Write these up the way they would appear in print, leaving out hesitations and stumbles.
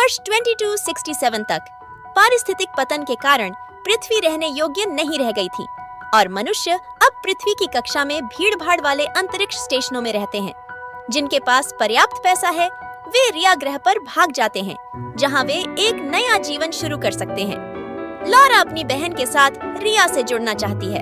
वर्ष 2267 तक पारिस्थितिक पतन के कारण पृथ्वी रहने योग्य नहीं रह गई थी और मनुष्य अब पृथ्वी की कक्षा में भीड़-भाड़ वाले अंतरिक्ष स्टेशनों में रहते हैं। जिनके पास पर्याप्त पैसा है वे रिया ग्रह पर भाग जाते हैं, जहां वे एक नया जीवन शुरू कर सकते हैं। लॉरा अपनी बहन के साथ रिया से जुड़ना चाहती है।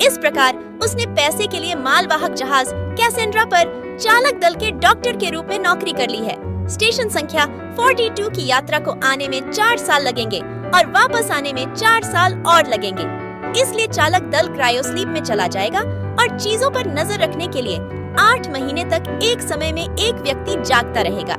इस प्रकार उसने पैसे के लिए मालवाहक जहाज कैसेंड्रा पर चालक दल के डॉक्टर के रूप में नौकरी कर ली है। स्टेशन संख्या 42 की यात्रा को आने में 4 साल लगेंगे और वापस आने में 4 साल और लगेंगे। इसलिए चालक दल क्रायोस्लीप में चला जाएगा और चीजों पर नजर रखने के लिए 8 महीने तक एक समय में एक व्यक्ति जागता रहेगा।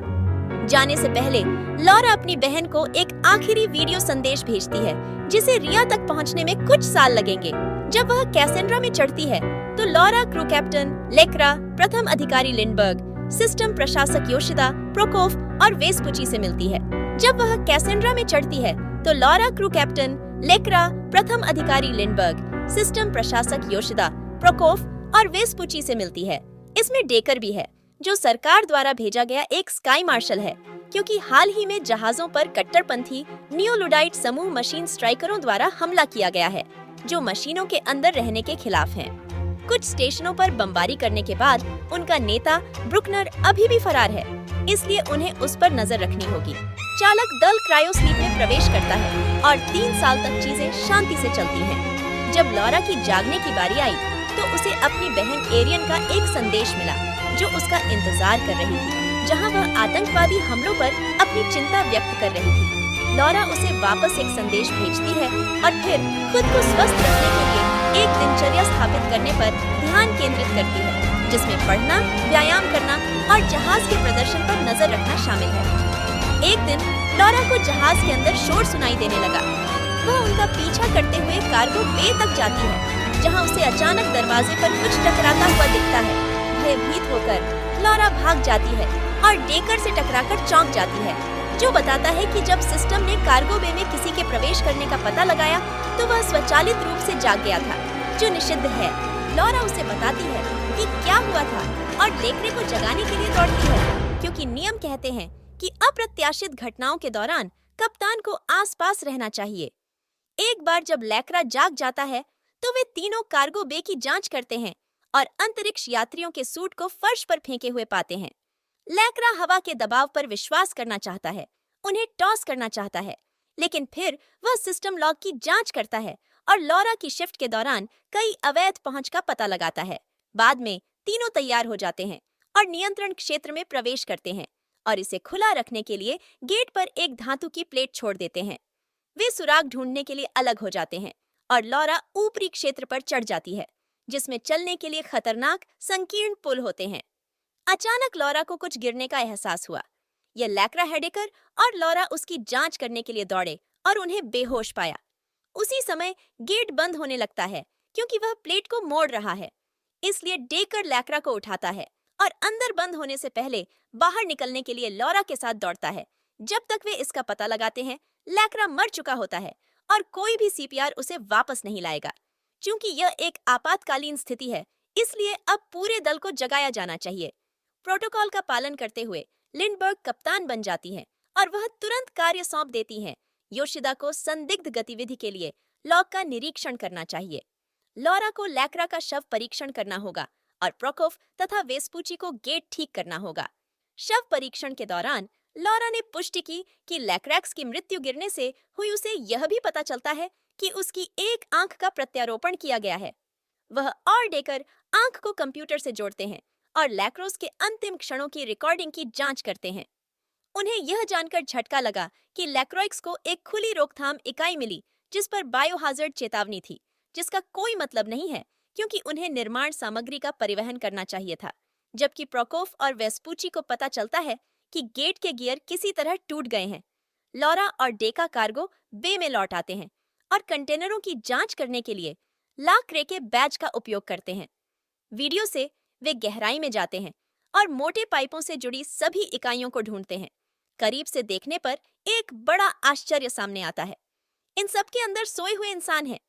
जाने से पहले लॉरा अपनी बहन को एक आखिरी वीडियो संदेश भेजती है, जिसे रिया तक पहुंचने में कुछ साल लगेंगे। जब वह कैसेंड्रा में चढ़ती है तो लॉरा क्रू कैप्टन लेक्रा, प्रथम अधिकारी लिंडबर्ग, सिस्टम प्रशासक योशिदा, प्रोकोफ और वेस्पुची से मिलती है। जब वह कैसेंड्रा में चढ़ती है तो लॉरा क्रू कैप्टन लेक्रा, प्रथम अधिकारी लिंडबर्ग, सिस्टम प्रशासक योशिदा, प्रोकोफ और वेस्पुची से मिलती है। इसमें डेकर भी है, जो सरकार द्वारा भेजा गया एक स्काई मार्शल है, क्योंकि हाल ही में जहाजों पर कट्टरपंथी नियोलुडाइट समूह मशीन स्ट्राइकरों द्वारा हमला किया गया है, जो मशीनों के अंदर रहने के खिलाफ हैं। कुछ स्टेशनों पर बमबारी करने के बाद उनका नेता ब्रुकनर अभी भी फरार है, इसलिए उन्हें उस पर नजर रखनी होगी। चालक दल क्रायोस्लीप में प्रवेश करता है और 3 साल तक चीजें शांति से चलती हैं। जब लॉरा की जागने की बारी आई तो उसे अपनी बहन एरियन का एक संदेश मिला, जो उसका इंतजार कर रही थी, जहां वह आतंकवादी हमलों पर अपनी चिंता व्यक्त कर रही थी। लॉरा उसे वापस एक संदेश भेजती है और फिर खुद को स्वस्थ रखने के लिए एक दिनचर्या स्थापित करने पर ध्यान केंद्रित करती है, जिसमें पढ़ना, व्यायाम करना और जहाज के प्रदर्शन पर नजर रखना शामिल है। एक दिन लॉरा को जहाज के अंदर शोर सुनाई देने लगा। वह उनका पीछा करते हुए कार्गो बे तक जाती है, जहां उसे अचानक दरवाजे पर कुछ टकराता हुआ दिखता है। भयभीत होकर लॉरा भाग जाती है और डेकर से टकराकर चौंक जाती है, जो बताता है कि जब सिस्टम ने कार्गो बे में किसी के प्रवेश करने का पता लगाया तो वह स्वचालित रूप से जाग गया था, जो निषिद्ध है। लॉरा उसे बताती है कि क्या हुआ था और डेकरे को जगाने के लिए दौड़ती है, क्योंकि नियम कहते हैं कि अप्रत्याशित घटनाओं के दौरान कप्तान को आसपास रहना चाहिए। एक बार जब लेक्रा जाग जाता है तो वे तीनों कार्गो बे की जांच करते हैं और अंतरिक्ष यात्रियों के सूट को फर्श पर फेंके हुए पाते हैं। लेक्रा हवा के दबाव पर विश्वास करना चाहता है, उन्हें टॉस करना चाहता है, लेकिन फिर वह सिस्टम लॉग की जांच करता है और लॉरा की शिफ्ट के दौरान कई अवैध पहुंच का पता लगाता है। बाद में तीनों तैयार हो जाते हैं और नियंत्रण क्षेत्र में प्रवेश करते हैं और इसे खुला रखने के लिए गेट पर एक धातु की प्लेट छोड़ देते हैं। वे सुराग ढूंढने के लिए अलग हो जाते हैं और लॉरा ऊपरी क्षेत्र पर चढ़ जाती है, जिसमें चलने के लिए खतरनाक संकीर्ण पुल होते हैं। अचानक लॉरा को कुछ गिरने का एहसास हुआ। यह लेक्रा, हेडेकर और लॉरा उसकी जांच करने के लिए दौड़े और उन्हें बेहोश पाया। उसी समय गेट बंद होने लगता है, क्योंकि वह प्लेट को मोड़ रहा है। इसलिए डेकर लेक्रा को उठाता है और अंदर बंद होने से पहले बाहर निकलने के लिए लॉरा के साथ दौड़ता है। जब तक वे इसका पता लगाते हैं, लेक्रा मर चुका होता है और कोई भी सीपीआर उसे वापस नहीं लाएगा। चूंकि यह एक आपातकालीन स्थिति है, इसलिए अब पूरे दल को जगाया जाना चाहिए। प्रोटोकॉल का पालन करते हुए लिंडबर्ग कप्तान बन जाती हैं और वह तुरंत कार्य सौंप देती हैं। योशिदा को संदिग्ध गतिविधि के लिए लॉग का निरीक्षण करना चाहिए। लॉरा को लेक्रा का शव परीक्षण करना होगा और प्रोकोफ तथा वेस्पुची को गेट ठीक करना होगा। शव परीक्षण के दौरान लॉरा ने पुष्टि की कि लेक्रैक्स की मृत्यु गिरने से हुई। उसे यह भी पता चलता है कि उसकी एक आंख का प्रत्यारोपण किया गया है। वह और डेकर आंख को कंप्यूटर से जोड़ते हैं और लैक्रोस के अंतिम क्षणों की रिकॉर्डिंग की जांच करते हैं। उन्हें यह जानकर झटका लगा कि लैक्रोइक्स को एक खुली रोकथाम इकाई मिली, जिस पर बायोहाजर्ड चेतावनी थी, जिसका कोई मतलब नहीं है, क्योंकि उन्हें निर्माण सामग्री का परिवहन करना चाहिए था। जबकि प्रोकोफ और वेस्पुची को पता चलता है कि गेट के गियर किसी तरह टूट गए हैं। लॉरा और डेका कार्गो बे में लौट आते हैं और कंटेनरों की जांच करने के लिए लाक रे के बैज का उपयोग करते हैं। वीडियो से वे गहराई में जाते हैं और मोटे पाइपों से जुड़ी सभी इकाइयों को ढूंढते हैं। करीब से देखने पर एक बड़ा आश्चर्य सामने आता है। इन सब के अंदर सोए हुए इंसान हैं।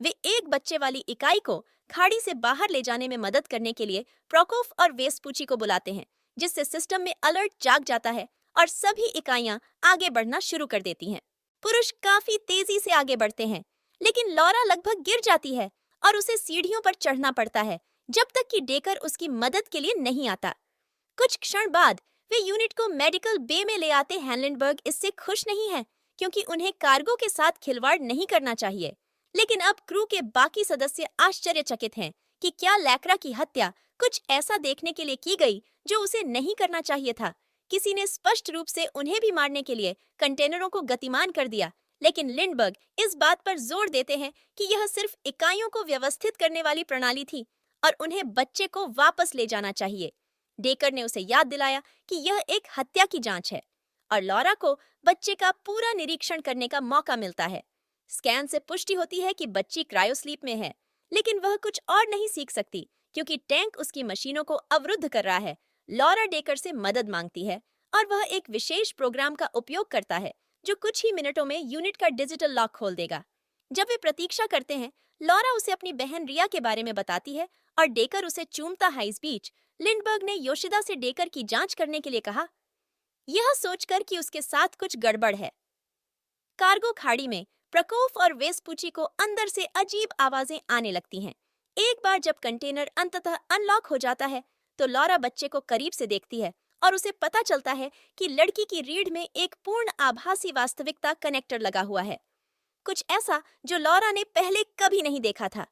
वे एक बच्चे वाली इकाई को खाड़ी से बाहर ले जाने में मदद करने के लिए प्रोकोफ और वेस्पुची को बुलाते हैं, जिससे सिस्टम में अलर्ट जाग जाता है और सभी इकाइयां आगे बढ़ना शुरू कर देती हैं। पुरुष काफी तेजी से आगे बढ़ते हैं, लेकिन लॉरा लगभग गिर जाती है और उसे सीढ़ियों पर चढ़ना पड़ता है जब तक कि डेकर उसकी मदद के लिए नहीं आता। कुछ क्षण बाद वे यूनिट को मेडिकल बे में ले आते। हैनलिंडबर्ग इससे खुश नहीं है, क्योंकि उन्हें कार्गो के साथ खिलवाड़ नहीं करना चाहिए। लेकिन अब क्रू के बाकी सदस्य आश्चर्यचकित हैं कि क्या लैक्रा की हत्या कुछ ऐसा देखने के लिए की गई जो उसे नहीं करना चाहिए था। किसी ने स्पष्ट रूप से उन्हें भी मारने के लिए कंटेनरों को गतिमान कर दिया, लेकिन लिंडबर्ग इस बात पर जोर देते हैं कि यह सिर्फ इकाइयों को व्यवस्थित करने वाली प्रणाली थी और उन्हें बच्चे को वापस ले जाना चाहिए। डेकर ने उसे याद दिलाया कि यह एक हत्या की जांच है और लॉरा को बच्चे का पूरा निरीक्षण करने का मौका मिलता है। स्कैन से पुष्टि होती है कि बच्ची क्रायोस्लीप में है, लेकिन वह कुछ और नहीं सीख सकती क्योंकि टैंक उसकी मशीनों को अवरुद्ध कर रहा है। लॉरा डेकर से मदद मांगती है और वह एक विशेष प्रोग्राम का उपयोग करता है जो कुछ ही मिनटों में यूनिट का डिजिटल लॉक खोल देगा। जब वे प्रतीक्षा करते हैं, लॉरा उसे अपनी बहन रिया के बारे में बताती है और डेकर उसे चूमता है। इस बीच लिंडबर्ग ने योशिदा से डेकर की जांच करने के लिए कहा, यह सोचकर कि उसके साथ कुछ गड़बड़ है। कार्गो खाड़ी में प्रकोफ और वेस्पुची को अंदर से अजीब आवाजें आने लगती हैं। एक बार जब कंटेनर अंततः अनलॉक हो जाता है तो लॉरा बच्चे को करीब से देखती है और उसे पता चलता है कि लड़की की रीढ़ में एक पूर्ण आभासी वास्तविकता कनेक्टर लगा हुआ है, कुछ ऐसा जो लॉरा ने पहले कभी नहीं देखा था।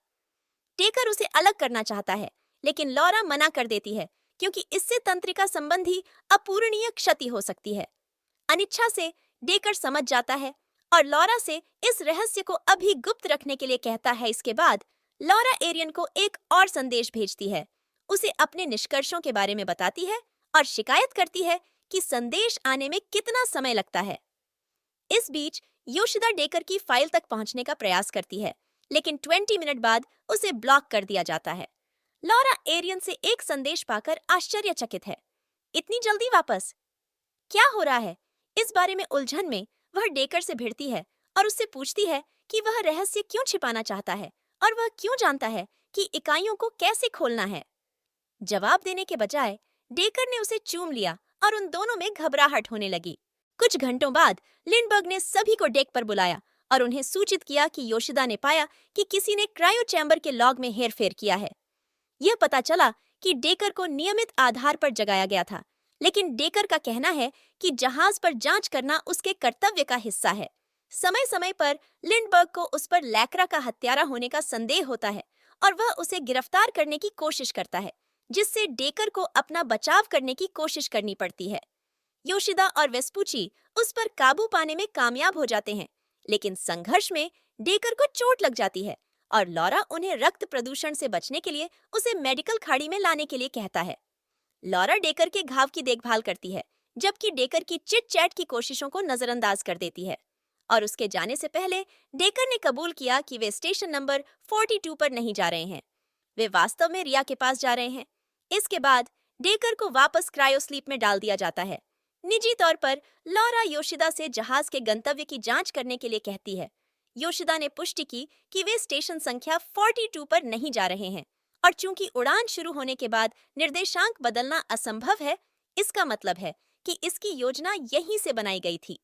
डेकर उसे अलग करना चाहता है, लेकिन लॉरा मना कर देती है क्योंकि इससे तंत्रिका संबंधी अपूरणीय क्षति हो सकती है। अनिच्छा से डेकर समझ जाता है और लॉरा से इस रहस्य को अभी गुप्त रखने के लिए कहता है। इसके बाद लॉरा एरियन को एक और संदेश भेजती है, उसे अपने निष्कर्षों के बारे में बताती है और शिकायत करती है कि संदेश आने में कितना समय लगता है। इस बीच योशिदा डेकर की फाइल तक पहुंचने का प्रयास करती है, लेकिन 20 मिनट बाद उसे ब्लॉक कर दिया जाता है। लॉरा एरियन से एक संदेश पाकर आश्चर्यचकित है। इतनी जल्दी वापस? क्या हो रहा है? इस बारे में उलझन में वह डेकर से भिड़ती है और उससे पूछती है कि वह रहस्य क्यों छिपाना चाहता है और वह क्यों जानता है कि इकाइयों को कैसे खोलना है। जवाब देने के बजाय डेकर ने उसे चूम लिया और उन दोनों में घबराहट होने लगी। कुछ घंटों बाद लिंडबर्ग ने सभी को डेक पर बुलाया और उन्हें सूचित किया कि योशिदा ने पाया कि किसी ने क्रायो चैम्बर के लॉग में हेरफेर किया है। यह पता चला कि डेकर को नियमित आधार पर जगाया गया था, लेकिन डेकर का कहना है कि जहाज पर जांच करना उसके कर्तव्य का हिस्सा है। समय समय पर लिंडबर्ग को उस पर लैक्रा का हत्यारा होने का संदेह होता है और वह उसे गिरफ्तार करने की कोशिश करता है, जिससे डेकर को अपना बचाव करने की कोशिश करनी पड़ती है। योशिदा और वेस्पुची उस पर काबू पाने में कामयाब हो जाते हैं, लेकिन संघर्ष में डेकर को चोट लग जाती है और लॉरा उन्हें रक्त प्रदूषण से बचने के लिए उसे मेडिकल खाड़ी में लाने के लिए कहता है। लॉरा डेकर के घाव की देखभाल करती है, जबकि डेकर की चिट चैट की कोशिशों को नजरअंदाज कर देती है। और उसके जाने से पहले डेकर ने कबूल किया कि वे स्टेशन नंबर 42 पर नहीं जा रहे हैं, वे वास्तव में रिया के पास जा रहे हैं। इसके बाद डेकर को वापस क्रायोस्लीप में डाल दिया जाता है। निजी तौर पर लॉरा योशिदा से जहाज के गंतव्य की जांच करने के लिए कहती है। योशिदा ने पुष्टि की कि वे स्टेशन संख्या 42 पर नहीं जा रहे हैं और चूंकि उड़ान शुरू होने के बाद निर्देशांक बदलना असंभव है, इसका मतलब है कि इसकी योजना यहीं से बनाई गई थी।